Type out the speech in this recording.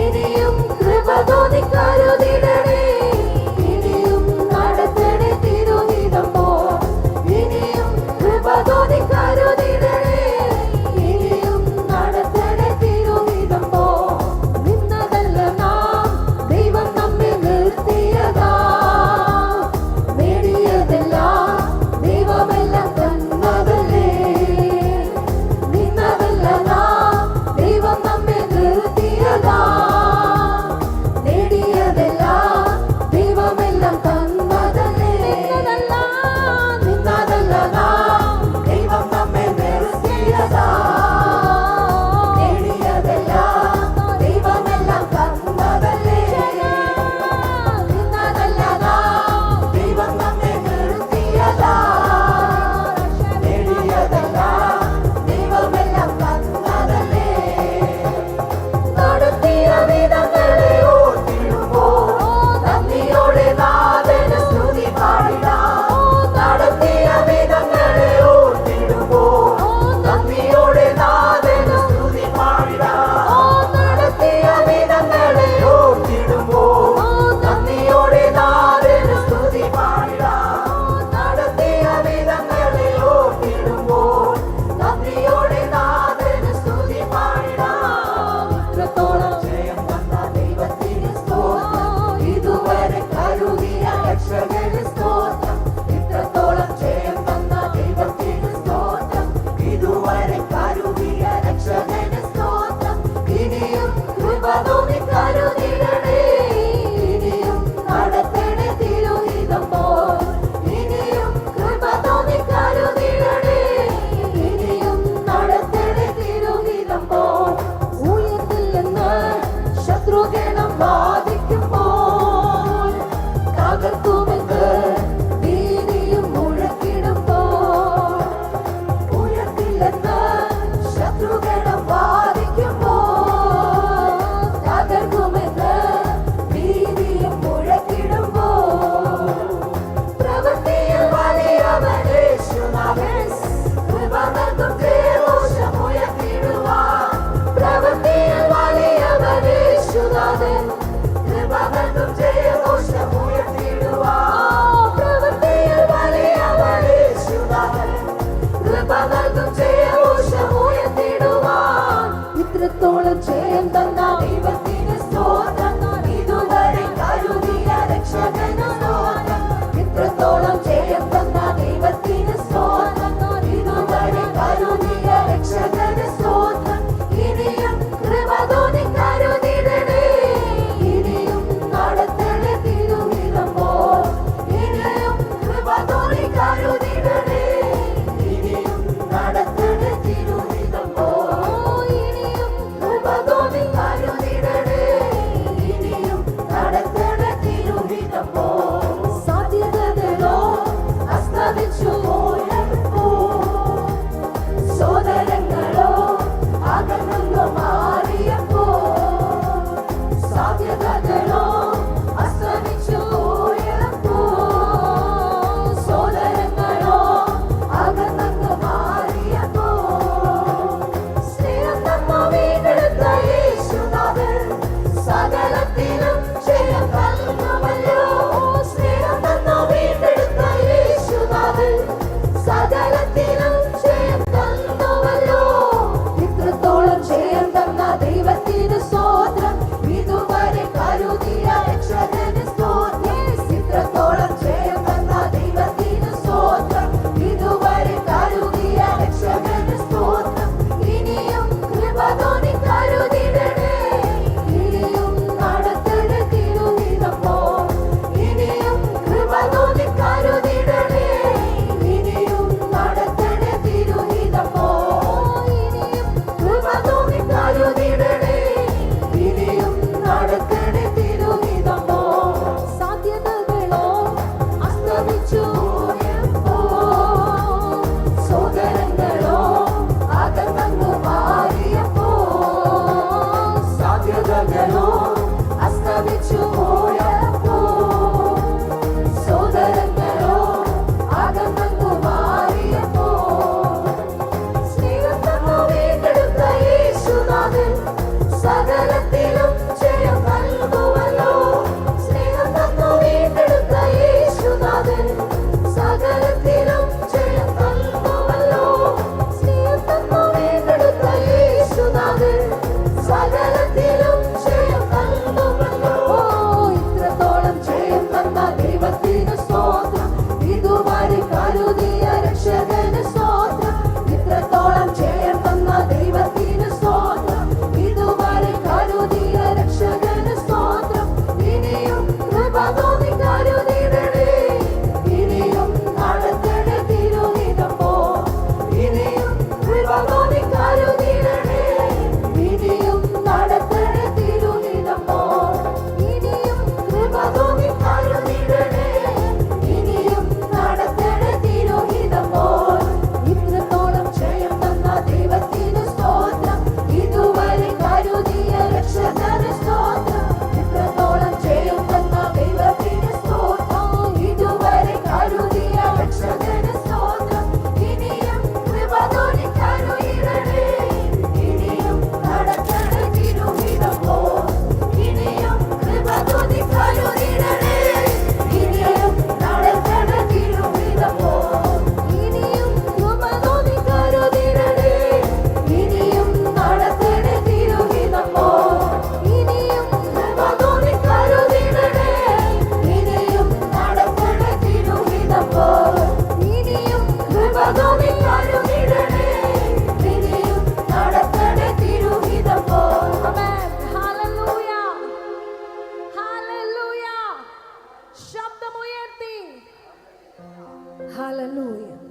ഇനിയും കൃപ തോന്നി കരുതിടണേ. ഇനിയും നടത്തണേ തിരുഹിതം പോൽ. ഇനിയും കൃപ തോന്നി കരുതിടണേ. ഇനിയും നടത്തണേ തിരുഹിതം പോൽ. നിന്നതല്ല നാം, ദൈവം നമ്മെ നിർത്തിയതാ. നേടിയതെല്ലാം ദൈവമെല്ലാം തന്നതല്ലേ. നിന്നതല്ല നാം, ദൈവം നമ്മെ നിർത്തിയതാ. നേടിയതെല്ലാം ദൈവമെല്ലാം തന്നതല്ലേ. നിന്നതല്ല നാം, ദൈവം നമ്മെ നിർത്തിയതാ. നേടിയതെല്ലാം ദൈവമെല്ലാം തന്നതല്ലേ. നിന്നതല്ല നാം, ദൈവം നമ്മെ നിർത്തിയതാ. നേടിയതെല്ലാം ദൈവമെല്ലാം തന്നതല്ലേ. നടത്തിയ വിധങ്ങളെ ഓർത്തിടുമ്പോൾ നന്ദിയോടെ നാഥന് സ്തുതി പാടിടാം. നടത്തിയ വിധങ്ങളെ ഓർത്തിടുമ്പോൾ നന്ദിയോടെ നാഥന് സ്തുതി പാടിടാം. നടത്തിയ വിധങ്ങളെ ഓർത്തിടുമ്പോൾ നന്ദിയോടെ നാഥന് സ്തുതി പാടിടാം. നടത്തിയ വിധങ്ങളെ ഓർത്തിടുമ്പോൾ നന്ദിയോടെ നാഥന് സ്തുതി പാടിടാം. ഇത്രത്തോളം ജയം തന്ന ദൈവത്തിന് സ്തോത്രം. ഇതുവരെ കരുതിയ രക്ഷകന് സ്തോത്രം. ഇത്രത്തോളം ജയം തന്ന ദൈവത്തിന് സ്തോത്രം. ഇതുവരെ കരുതിയ രക്ഷകന് സ്തോത്രം. ഇനിയും കൃപ തോന്നി കരുതിടണേ. ഇനിയും നടത്തണേ തിരുഹിതം പോൽ. ഇനിയും കൃപ തോന്നി കരുതിടണേ. ഇനിയും നടത്തണേ തിരുഹിതം പോൽ. ഉയർത്തില്ലെന്ന് ശത്രുഗണം വാദിക്കുമ്പോൾ തകർക്കുമെന്ന് ഭീതിയും മുഴക്കിടുമ്പോൾ. ഉയർത്തില്ലെന്ന് ശത്രുഗണം വാദിക്കുമ്പോൾ തകർക്കുമെന്ന് ഭീതിയും മുഴക്കിടുമ്പോൾ. പ്രവൃത്തിയിൽ വലിയവൻ യേശുനാഥൻ. കൃപ നൽകും ജയഘോഷമുയർത്തിടുവാൻ. പ്രവൃത്തിയിൽ വലിയവൻ യേശുനാഥൻ. കൃപ നൽകും ജയഘോഷമുയർത്തിടുവാൻ. പ്രവൃത്തിയിൽ വലിയവൻ യേശുനാഥൻ. കൃപ നൽകും ജയഘോഷമുയർത്തിടുവാൻ. ഇത്രത്തോളം ജയം തന്ന ദൈവത്തിന് സ്തോത്രം. ഇതുവരെ കരുതിയ രക്ഷകന് സ്തോത്രം. ഇത്രത്തോളം ജയം തന്ന ദൈവത്തിന് സ്തോത്രം. ഇതുവരെ കരുതിയ രക്ഷകന് സ്തോത്രം. ഇനിയും കൃപ തോന്നി കരുതിടണേ. ഇനിയും നടത്തണേ തിരുഹിതം പോൽ. ഇനിയും കൃപ തോന്നി കരുതിടണേ. ഇനിയും നടത്തണേ തിരുഹിതം പോൽ. ഇനിയും കൃപ തോന്നി കരുതിടണേ. ഇനിയും നടത്തണേ തിരുഹിതം പോൽ. സാധ്യതകളോ അസ്തമിച്ചു പോയപ്പോൾ. സോദരങ്ങളോ അകന്നു മാറിയപ്പോൾ. സാധ്യതകളോ അസ്തമിച്ചു പോയപ്പോൾ. സോദരങ്ങളോ അകന്നു മാറിയപ്പോൾ. സ്നേഹം നമ്മെ വീണ്ടെടുത്ത യേശുനാഥൻ സകലത്തിലും ജയം തന്നുവല്ലോ. സ്നേഹം നമ്മെ വീണ്ടെടുത്ത യേശുനാഥൻ സകലത്തിലും ജയം തന്നുവല്ലോ. ഇത്രത്തോളം ജയം തന്ന ദൈവത്തിന് സ്തോത്രം. ഇതുവരെ കരുതിയ ഉയർത്തി. ഹല്ലേലൂയ.